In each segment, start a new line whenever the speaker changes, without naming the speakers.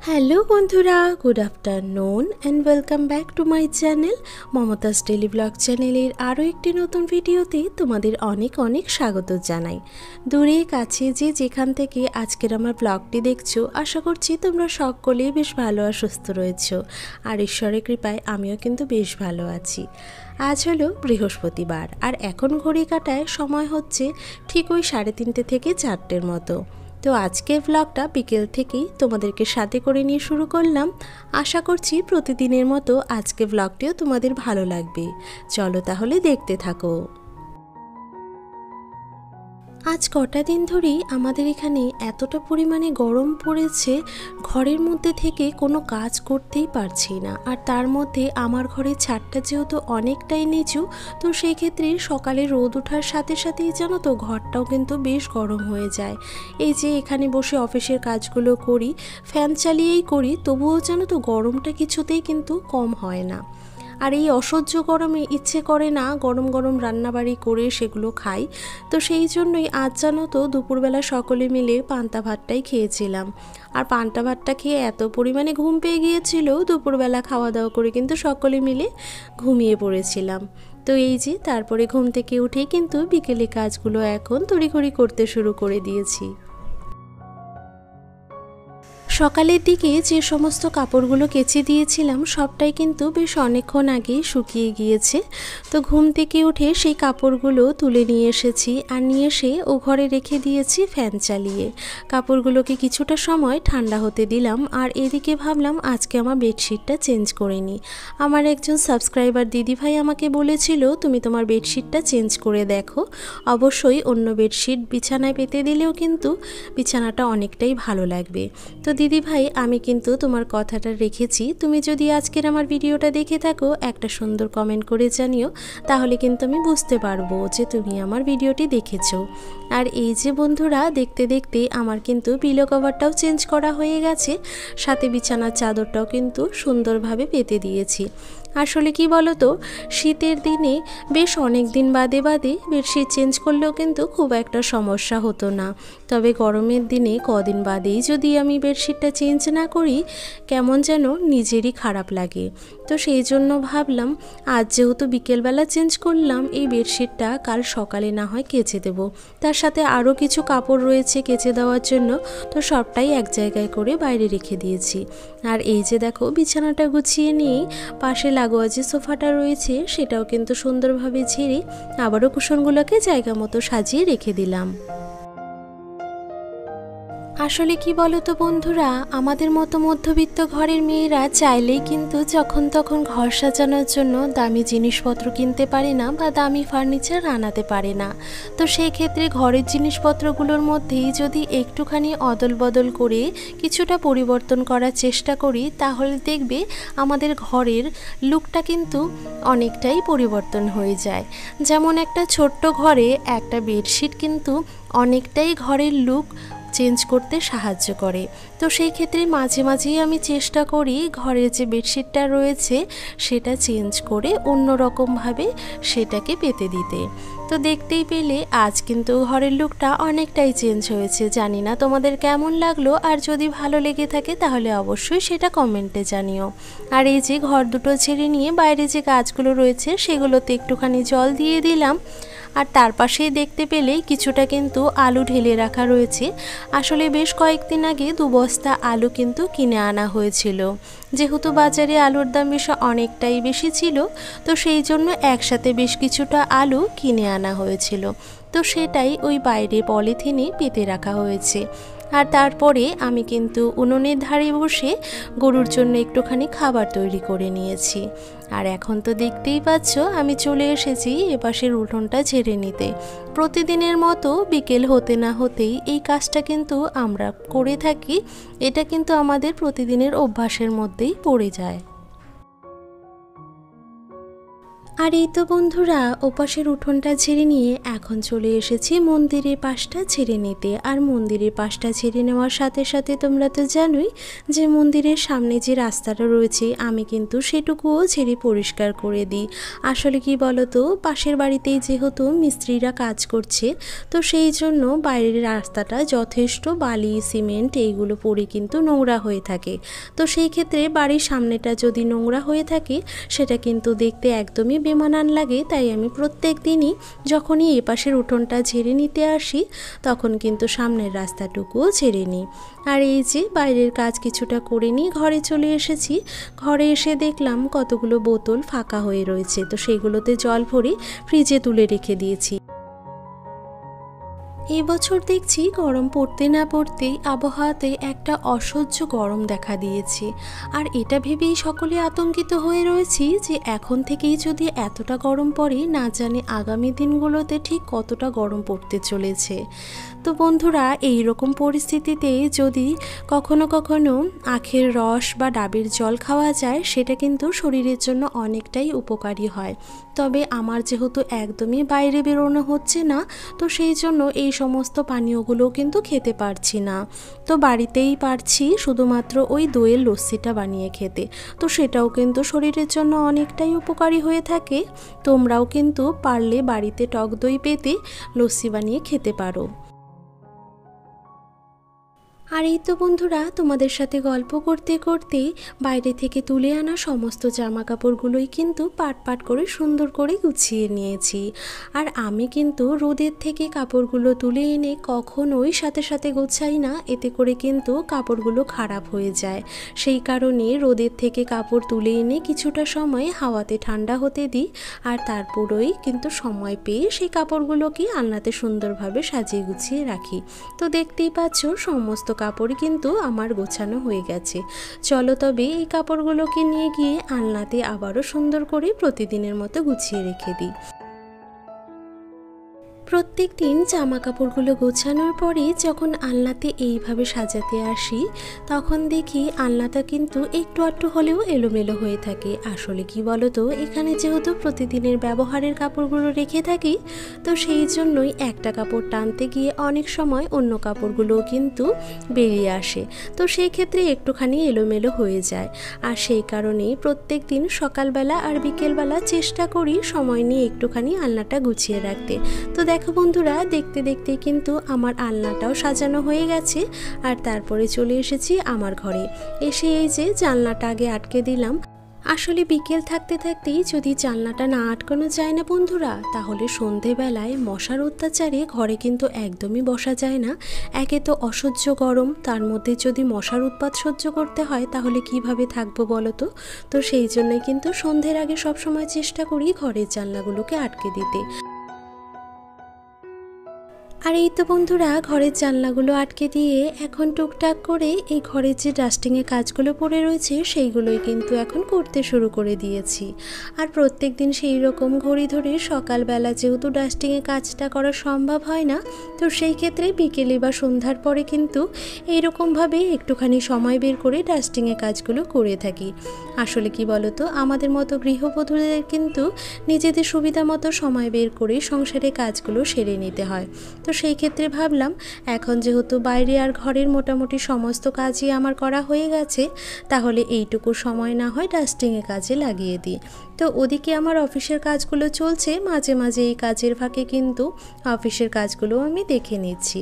Hello বন্ধুরা, good afternoon and welcome back to my channel Mumtaz daily blog চ্যানেলের আরও একটি নতুন ভিডিওতে তোমাদের অনেক অনেক স্বাগত জানাই। দূরে কাছে যে যেখান থেকে আজকের আমার ব্লগটি দেখছো, আশা করছি তোমরা সকলেই বেশ ভালো আর সুস্থ রয়েছো। আর ঈশ্বরের কৃপায় আমিও কিন্তু বেশ ভালো আছি। আজ হলো বৃহস্পতিবার আর এখন ঘড়ি কাটায় সময় হচ্ছে ঠিক ওই 3:30 থেকে 4টের মতো। তো আজকের ব্লগটা বিকেল থেকেই তোমাদেরকে সাথে করে নিয়ে শুরু করলাম। আশা করছি প্রতিদিনের মতো আজকে ব্লগটিও তোমাদের ভালো লাগবে। চলো তাহলে দেখতে থাকো। আজ কটা দিন ধরেই আমাদের এখানে এতটা পরিমাণে গরম পড়েছে, ঘরের মধ্যে থেকে কোনো কাজ করতেই পারছি না। আর তার মধ্যে আমার ঘরের ছাদটা যেহেতু অনেকটাই নিচু, তো সেই ক্ষেত্রে সকালে রোদ ওঠার সাথে সাথেই জানো তো ঘরটাও কিন্তু বেশ গরম হয়ে যায়। এই যে এখানে বসে অফিসের কাজগুলো করি, ফ্যান চালিয়েই করি, তবুও জানো তো গরমটা কিছুতেই কিন্তু কম হয় না। আর এই অসহ্য গরমে ইচ্ছে করে না গরম গরম রান্নাবাড়ি করে সেগুলো খাই। তো সেই জন্যই আজ জানো তো দুপুরবেলা সকলে মিলে পান্তা ভাতটাই খেয়েছিলাম। আর পান্তা ভাতটা খেয়ে এত পরিমাণে ঘুম পেয়ে গিয়েছিল, দুপুরবেলা খাওয়া দাওয়া করে কিন্তু সকলে মিলে ঘুমিয়ে পড়েছিলাম। তো এই যে তারপরে ঘুম থেকে উঠেই কিন্তু বিকেলে কাজগুলো এখন তড়িঘড়ি করতে শুরু করে দিয়েছি। সকালের দিকে যে সমস্ত কাপড়গুলো কেচে দিয়েছিলাম সবটাই কিন্তু বেশ অনেকক্ষণ আগেই শুকিয়ে গিয়েছে। তো ঘুম থেকে উঠে সেই কাপড়গুলো তুলে নিয়ে এসেছি আর নিয়ে এসে ও ঘরে রেখে দিয়েছি ফ্যান চালিয়ে। কাপড়গুলোকে কিছুটা সময় ঠান্ডা হতে দিলাম। আর এদিকে ভাবলাম আজকে আমার বেডশিটটা চেঞ্জ করে নিই। আমার একজন সাবস্ক্রাইবার দিদিভাই আমাকে বলেছিল তুমি তোমার বেডশিটটা চেঞ্জ করে দেখো, অবশ্যই অন্য বেডশিট বিছানায় পেতে দিলেও কিন্তু বিছানাটা অনেকটাই ভালো লাগবে। তো দিদি ভাই, আমি কিন্তু তোমার কথাটা রেখেছি। তুমি যদি আজকের আমার ভিডিওটা দেখে থাকো একটা সুন্দর কমেন্ট করে জানিও, তাহলে কিন্তু আমি বুঝতে পারবো যে তুমি আমার ভিডিওটি দেখেছো। আর এই যে বন্ধুরা, দেখতে দেখতে আমার কিন্তু পিলো কভারটাও চেঞ্জ করা হয়ে গেছে, সাথে বিছানার চাদরটাও কিন্তু সুন্দরভাবে পেতে দিয়েছি। আসলে কি বলো তো, শীতের দিনে বেশ অনেক দিন বাদে বাদে বেডশিট চেঞ্জ করলেও কিন্তু খুব একটা সমস্যা হতো না। তবে গরমের দিনে কদিন বাদেই যদি আমি বেডশিটটা চেঞ্জ না করি, কেমন যেন নিজেরই খারাপ লাগে। তো সেই জন্য ভাবলাম আজ যেহেতু বিকেলবেলা চেঞ্জ করলাম, এই বেডশিটটা কাল সকালে না হয় কেচে দেব। তার সাথে আরও কিছু কাপড় রয়েছে কেচে দেওয়ার জন্য, তো সবটাই এক জায়গায় করে বাইরে রেখে দিয়েছি। আর এই যে দেখো বিছানাটা গুছিয়ে নিয়েই পাশে লাগোয়া যে সোফাটা রয়েছে সেটাও কিন্তু সুন্দরভাবে ঝেড়ে আবারও কুশনগুলোকে জায়গা মতো সাজিয়ে রেখে দিলাম। আসলে কি বলো তো বন্ধুরা, আমাদের মতো মধ্যবিত্ত ঘরের মেয়েরা চাইলেই কিন্তু যখন তখন ঘর সাজানোর জন্য দামি জিনিসপত্র কিনতে পারে না বা দামি ফার্নিচার আনাতে পারে না। তো সেই ক্ষেত্রে ঘরের জিনিসপত্রগুলোর মধ্যেই যদি একটুখানি অদল বদল করে কিছুটা পরিবর্তন করার চেষ্টা করি, তাহলে দেখবে আমাদের ঘরের লুকটা কিন্তু অনেকটাই পরিবর্তন হয়ে যায়। যেমন একটা ছোট্ট ঘরে একটা বেডশিট কিন্তু অনেকটাই ঘরের লুক চেঞ্জ করতে সাহায্য করে। তো সেই ক্ষেত্রে মাঝে মাঝেই আমি চেষ্টা করি ঘরের যে বেডশিটটা রয়েছে সেটা চেঞ্জ করে অন্য রকমভাবে সেটাকে পেতে দিতে। তো দেখতেই পেলে আজ কিন্তু ঘরের লুকটা অনেকটাই চেঞ্জ হয়েছে। জানি না তোমাদের কেমন লাগলো, আর যদি ভালো লেগে থাকে তাহলে অবশ্যই সেটা কমেন্টে জানিও। আর এই যে ঘর দুটো ছেড়ে নিয়ে বাইরে যে গাছগুলো রয়েছে সেগুলোতে একটুখানি জল দিয়ে দিলাম। আর তার পাশেই দেখতে পেলেই কিছুটা কিন্তু আলু ঢেলে রাখা রয়েছে। আসলে বেশ কয়েকদিন আগে 2 বস্তা আলু কিন্তু কিনে আনা হয়েছিল। যেহেতু বাজারে আলুর দাম বেশ অনেকটাই বেশি ছিল, তো সেই জন্য একসাথে বেশ কিছুটা আলু কিনে আনা হয়েছিল। তো সেটাই ওই বাইরে পলিথিনে পেতে রাখা হয়েছে। আর তারপরে আমি কিন্তু উনুনের ধারে বসে গরুর জন্য একটুখানি খাবার তৈরি করে নিয়েছি। আর এখন তো দেখতেই পাচ্ছ আমি চলে এসেছি এপাশের উঠোনটা ঝেড়ে নিতে। প্রতিদিনের মতো বিকেল হতে না হতেই এই কাজটা কিন্তু আমরা করে থাকি। এটা কিন্তু আমাদের প্রতিদিনের অভ্যাসের মধ্যেই পড়ে যায়। আর এই তো বন্ধুরা ওপাশের উঠোনটা ঝেড়ে নিয়ে এখন চলে এসেছি মন্দিরের পাশটা ঝেড়ে নিতে। আর মন্দিরের পাশটা ঝেড়ে নেওয়ার সাথে সাথে তোমরা তো জানোই যে মন্দিরের সামনে যে রাস্তাটা রয়েছে আমি কিন্তু সেটুকুও ঝেড়ে পরিষ্কার করে দিই। আসলে কি বলতো, পাশের বাড়িতেই যেহেতু মিস্ত্রিরা কাজ করছে, তো সেই জন্য বাইরের রাস্তাটা যথেষ্ট বালি সিমেন্ট এইগুলো পড়ে কিন্তু নোংরা হয়ে থাকে। তো সেই ক্ষেত্রে বাড়ির সামনেটা যদি নোংরা হয়ে থাকে সেটা কিন্তু দেখতে একদমই বেমানান লাগে। তাই আমি প্রত্যেক দিনই যখনই এ পাশের উঠোনটা ঝেড়ে নিতে আসি তখন কিন্তু সামনের রাস্তাটুকুও ঝেড়ে নিই। আর এই যে বাইরের কাজ কিছুটা করে নিই, ঘরে চলে এসেছি। ঘরে এসে দেখলাম কতগুলো বোতল ফাঁকা হয়ে রয়েছে, তো সেগুলোতে জল ভরে ফ্রিজে তুলে রেখে দিয়েছি। এই বছর দেখছি গরম পড়তে না পড়তেই আবহাওয়াতে একটা অসহ্য গরম দেখা দিয়েছে। আর এটা ভেবেই সকলে আতঙ্কিত হয়ে রয়েছি যে এখন থেকেই যদি এতটা গরম পড়ে, না জানি আগামী দিনগুলোতে ঠিক কতটা গরম পড়তে চলেছে। তো বন্ধুরা, এই রকম পরিস্থিতিতে যদি কখনো কখনো আখের রস বা ডাবের জল খাওয়া যায় সেটা কিন্তু শরীরের জন্য অনেকটাই উপকারী হয়। তবে আমার যেহেতু একদমই বাইরে বেরোনো হচ্ছে না, তো সেই জন্য এই সমস্ত পানীয়গুলো কিন্তু খেতে পারছি না। তো বাড়িতেই পারছি শুধুমাত্র ওই দইয়ের লস্যিটা বানিয়ে খেতে, তো সেটাও কিন্তু শরীরের জন্য অনেকটাই উপকারী হয়ে থাকে। তোমরাও কিন্তু পারলে বাড়িতে টক দই পেতে লস্যি বানিয়ে খেতে পারো। আর এই তো বন্ধুরা, তোমাদের সাথে গল্প করতে করতে বাইরে থেকে তুলে আনা সমস্ত জামা কাপড়গুলোই কিন্তু পাট পাট করে সুন্দর করে গুছিয়ে নিয়েছি। আর আমি কিন্তু রোদের থেকে কাপড়গুলো তুলে এনে কখনোই সাথে সাথে গোছাই না, এতে করে কিন্তু কাপড়গুলো খারাপ হয়ে যায়। সেই কারণে রোদের থেকে কাপড় তুলে এনে কিছুটা সময় হাওয়াতে ঠান্ডা হতে দিই, আর তারপরেই কিন্তু সময় পেয়ে সেই কাপড়গুলোকে আলনাতে সুন্দরভাবে সাজিয়ে গুছিয়ে রাখি। তো দেখতেই পাচ্ছ সমস্ত কাপড়ই কিন্তু আমার গোছানো হয়ে গেছে। চলো তবে এই কাপড়গুলোকে নিয়ে গিয়ে আলনাতে আবারও সুন্দর করে প্রতিদিনের মতো গুছিয়ে রেখে দিই। প্রত্যেক দিন জামা কাপড়গুলো গোছানোর পরে যখন আলনাতে এইভাবে সাজাতে আসি তখন দেখি আলনাটা কিন্তু একটু আধটু হলেও এলোমেলো হয়ে থাকে। আসলে কি বলতো, এখানে যেহেতু প্রতিদিনের ব্যবহারের কাপড়গুলো রেখে থাকি, তো সেই জন্যই একটা কাপড় টানতে গিয়ে অনেক সময় অন্য কাপড়গুলোও কিন্তু বেরিয়ে আসে, তো সেই ক্ষেত্রে একটুখানি এলোমেলো হয়ে যায়। আর সেই কারণেই প্রত্যেক দিন সকালবেলা আর বিকেলবেলা চেষ্টা করি সময় নিয়ে একটুখানি আলনাটা গুছিয়ে রাখতে। তো দেখো বন্ধুরা, দেখতে দেখতে কিন্তু আমার আলনাটাও সাজানো হয়ে গেছে। আর তারপরে চলে এসেছি আমার ঘরে। এসে এই যে জানলাটা আগে আটকে দিলাম। আসলে বিকেল থাকতে থাকতেই যদি জানলাটা না আটকানো যায় না বন্ধুরা, তাহলে সন্ধেবেলায় মশার অত্যাচারে ঘরে কিন্তু একদমই বসা যায় না। একে তো অসহ্য গরম, তার মধ্যে যদি মশার উৎপাত সহ্য করতে হয় তাহলে কিভাবে থাকবো বলো তো। তো সেই জন্যই কিন্তু সন্ধ্যের আগে সবসময় চেষ্টা করি ঘরের জানলাগুলোকে আটকে দিতে। আর এই তো বন্ধুরা, ঘরের জানলাগুলো আটকে দিয়ে এখন টুকটাক করে এই ঘরের যে ডাস্টিংয়ের কাজগুলো পড়ে রয়েছে সেইগুলোই কিন্তু এখন করতে শুরু করে দিয়েছি। আর প্রত্যেক দিন সেই রকম ঘড়ি ধরে সকালবেলা যেহেতু ডাস্টিংয়ের কাজটা করা সম্ভব হয় না, তো সেই ক্ষেত্রে বিকেলে বা সন্ধ্যার পরে কিন্তু এইরকমভাবে একটুখানি সময় বের করে ডাস্টিংয়ের কাজগুলো করে থাকি। আসলে কি বলতো, আমাদের মতো গৃহবধূদের কিন্তু নিজেদের সুবিধা মতো সময় বের করে সংসারের কাজগুলো সেরে নিতে হয়। তো সেই ক্ষেত্রে ভাবলাম এখন যেহেতু বাইরে আর ঘরের মোটামুটি সমস্ত কাজই আমার করা হয়ে গেছে, তাহলে এইটুকু সময় না হয় ডাস্টিংয়ের কাজে লাগিয়ে দিই। তো ওদিকে আমার অফিসের কাজগুলো চলছে, মাঝে মাঝে এই কাজের ফাঁকে কিন্তু অফিসের কাজগুলো আমি দেখে নিচ্ছি।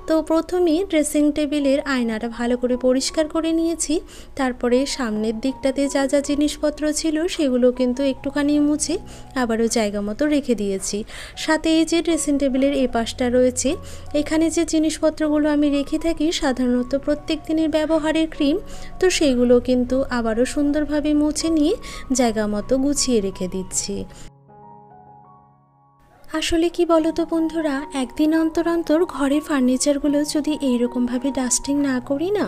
তো প্রথমেই ড্রেসিং টেবিলের আয়নাটা ভালো করে পরিষ্কার করে নিয়েছি। তারপরে সামনের দিকটাতে যা যা জিনিসপত্র ছিল সেগুলো কিন্তু একটুখানি মুছে আবারও জায়গা মতো রেখে দিয়েছি। সাথে এই যে ড্রেসিং টেবিলের এই পাশটা রয়েছে, এখানে যে জিনিসপত্রগুলো আমি রেখে থাকি সাধারণত প্রত্যেক দিনের ব্যবহারের ক্রিম, তো সেইগুলো কিন্তু আবারও সুন্দরভাবে মুছে নিয়ে জায়গা মতো গুছিয়ে রেখে দিচ্ছি। আসলে কি বলতো বন্ধুরা, একদিন অন্তর অন্তর ঘরের ফার্নিচারগুলো যদি এইরকমভাবে ডাস্টিং না করি না,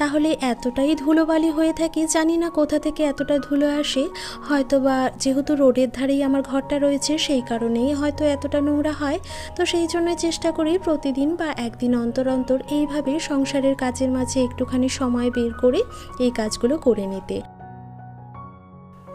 তাহলে এতটাই ধুলোবালি হয়ে থাকে, জানি না কোথা থেকে এতটা ধুলো আসে। হয়তো বা যেহেতু রোডের ধারেই আমার ঘরটা রয়েছে সেই কারণেই হয়তো এতটা নোংরা হয়। তো সেই জন্য চেষ্টা করি প্রতিদিন বা একদিন অন্তর অন্তর এইভাবে সংসারের কাজের মাঝে একটুখানি সময় বের করে এই কাজগুলো করে নিতে।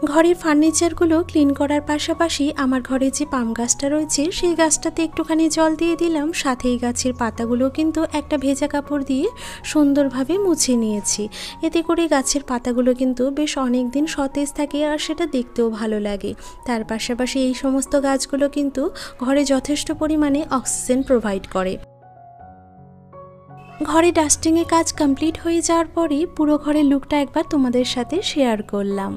ঘরের ফার্নিচারগুলো ক্লিন করার পাশাপাশি আমার ঘরে যে পাম গাছটা রয়েছে সেই গাছটাতে একটুখানি জল দিয়ে দিলাম, সাথে এই গাছের পাতাগুলো কিন্তু একটা ভেজা কাপড় দিয়ে সুন্দরভাবে মুছে নিয়েছি। এতে করে গাছের পাতাগুলো কিন্তু বেশ অনেক দিন সতেজ থাকে আর সেটা দেখতেও ভালো লাগে। তার পাশাপাশি এই সমস্ত গাছগুলো কিন্তু ঘরে যথেষ্ট পরিমাণে অক্সিজেন প্রোভাইড করে। ঘরে ডাস্টিংয়ের কাজ কমপ্লিট হয়ে যাওয়ার পরে পুরো ঘরের লুকটা একবার তোমাদের সাথে শেয়ার করলাম।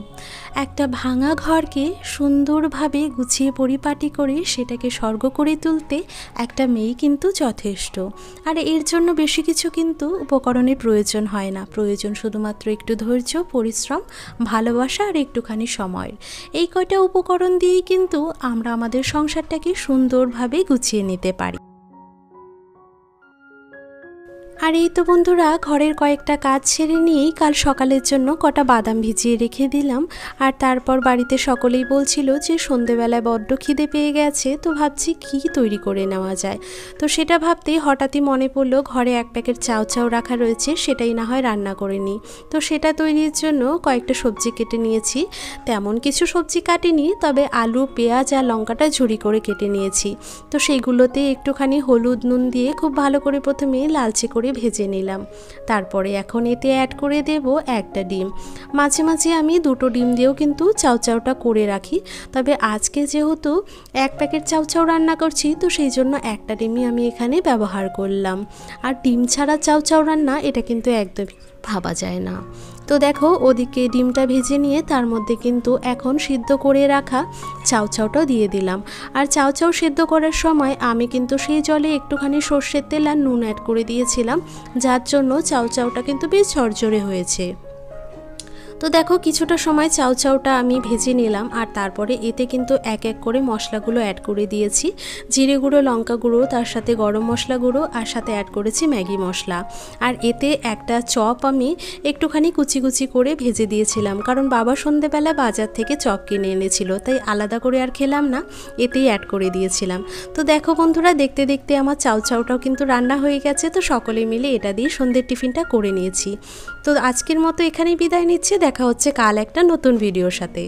একটা ভাঙা ঘরকে সুন্দরভাবে গুছিয়ে পরিপাটি করে সেটাকে স্বর্গ করে তুলতে একটা মেয়ে কিন্তু যথেষ্ট। আর এর জন্য বেশি কিছু কিন্তু উপকরণের প্রয়োজন হয় না, প্রয়োজন শুধুমাত্র একটু ধৈর্য, পরিশ্রম, ভালোবাসা আর একটুখানি সময়। এই কয়টা উপকরণ দিয়েই কিন্তু আমরা আমাদের সংসারটাকে সুন্দরভাবে গুছিয়ে নিতে পারি। আর এই তো বন্ধুরা, ঘরের কয়েকটা কাজ সেরে নিয়েই কাল সকালের জন্য কটা বাদাম ভিজিয়ে রেখে দিলাম। আর তারপর বাড়িতে সকলেই বলছিল যে সন্ধেবেলায় বড্ড খিদে পেয়ে গেছে, তো ভাবছি কি তৈরি করে নেওয়া যায়। তো সেটা ভাবতেই হঠাৎই মনে পড়লো ঘরে এক প্যাকেট চাউ চাউ রাখা রয়েছে, সেটাই না হয় রান্না করে নিই। তো সেটা তৈরির জন্য কয়েকটা সবজি কেটে নিয়েছি। তেমন কিছু সবজি কাটিনি, তবে আলু, পেঁয়াজ আর লঙ্কাটা ঝুরি করে কেটে নিয়েছি। তো সেইগুলোতে একটুখানি হলুদ নুন দিয়ে খুব ভালো করে প্রথমে লালচে করে ভেজে নিলাম। তারপরে এখন এতে অ্যাড করে দেব একটা ডিম। মাঝে মাঝে আমি দুটো ডিম দিয়েও কিন্তু চাউচাউটা করে রাখি, তবে আজকে যেহেতু এক প্যাকেট চাউচাউ রান্না করছি তো সেই জন্য একটা ডিমই আমি এখানে ব্যবহার করলাম। আর ডিম ছাড়া চাউচাউ রান্না এটা কিন্তু একদমই ভাবা যায় না। তো দেখো ওদিকে ডিমটা ভেজে নিয়ে তার মধ্যে কিন্তু এখন সিদ্ধ করে রাখা চাউচাউটাও দিয়ে দিলাম। আর চাউচাউ সিদ্ধ করার সময় আমি কিন্তু সেই জলে একটুখানি সর্ষের তেল আর নুন অ্যাড করে দিয়েছিলাম, যার জন্য চাউচাউটা কিন্তু বেশ ঝরঝরে হয়েছে। তো দেখো কিছুটা সময় চাউচাউটা আমি ভেজে নিলাম আর তারপরে এতে কিন্তু এক এক করে মশলাগুলো অ্যাড করে দিয়েছি। জিরে গুঁড়ো, লঙ্কা গুঁড়ো, তার সাথে গরম মশলা গুঁড়ো আর সাথে অ্যাড করেছি ম্যাগি মশলা। আর এতে একটা চপ আমি একটুখানি কুচি কুচি করে ভেজে দিয়েছিলাম, কারণ বাবা সন্ধেবেলা বাজার থেকে চপ কিনে এনেছিল, তাই আলাদা করে আর খেলাম না, এতেই অ্যাড করে দিয়েছিলাম। তো দেখো বন্ধুরা, দেখতে দেখতে আমার চাউচাউটাও কিন্তু রান্না হয়ে গেছে। তো সকলে মিলে এটা দিয়ে সন্ধ্যের টিফিনটা করে নিয়েছি। তো আজকের মতো এখানেই বিদায় নিচ্ছি, দেখা হচ্ছে কাল একটা নতুন ভিডিওর সাথে।